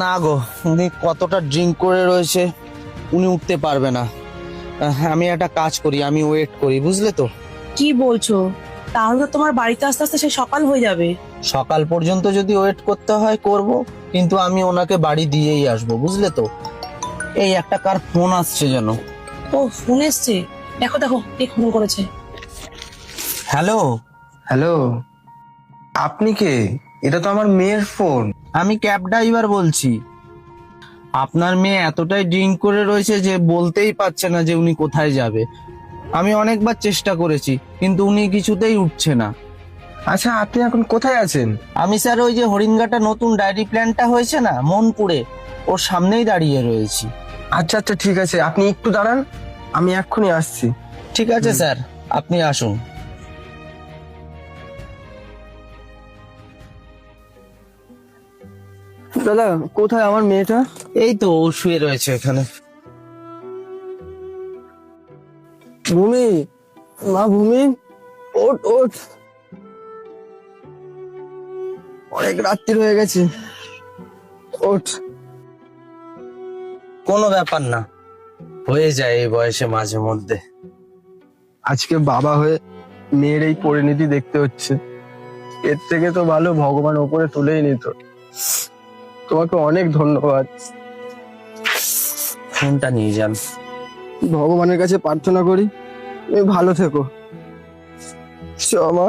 না গো, উনি কতটা ড্রিঙ্ক করে রয়েছে, উনি উঠতে পারবে না। আমি একটা কাজ করি, আমি ওয়েট করি, বুঝলে তো। কি বলছো? তাহলে তো তোমার বাড়িতে আস্তে আস্তে সে সকাল হয়ে যাবে। সকাল পর্যন্ত যদি ওয়েট করতে হয় করব, কিন্তু আমি ওনাকে বাড়ি দিয়েই আসবো, বুঝলে তো। এই একটা কার ফোন আসছে যেন। ও ফোন এসছে, দেখো দেখো কে ফোন করেছে। হ্যালো। হ্যালো, আপনি কে? এটা তো আমার মেয়ের ফোন। আমি ক্যাব ড্রাইভার বলছি। আপনার মেয়ে এতটাই ড্রিঙ্ক করে রয়েছে যে বলতেই পারছে না যে উনি কোথায় যাবে। আমি অনেকবার চেষ্টা করেছি, কিন্তু উনি কিছুতেই উঠছে না। আচ্ছা, আপনি এখন কোথায় আছেন? আমি স্যার ওই যে হরিণঘাটা নতুন ডায়েরি প্ল্যানটা হয়েছে না মনপুরে, ওর সামনেই দাঁড়িয়ে রয়েছি। আচ্ছা আচ্ছা, ঠিক আছে, আপনি একটু দাঁড়ান, আমি এক্ষুনি আসছি। ঠিক আছে স্যার, আপনি আসুন। দাদা, কোথায় আমার মেয়েটা? এই তো ও শুয়ে রয়েছে এখানে। ভূমি, মা ভূমি, ওঠ ওঠ, অনেক রাত্রি হয়ে গেছে, ওঠ। কোনো ব্যাপার না, হয়ে যায় এই বয়সে মাঝে মধ্যে। আজকে বাবা হয়ে মেয়ের এই পরিণতি দেখতে হচ্ছে। এর থেকে তো ভালো ভগবান ওপরে তুলেই নিত। তোমাকে অনেক ধন্যবাদ। ফোনটা নিয়ে যান। ভগবানের কাছে প্রার্থনা করি তুমি ভালো থেকো। চ মা।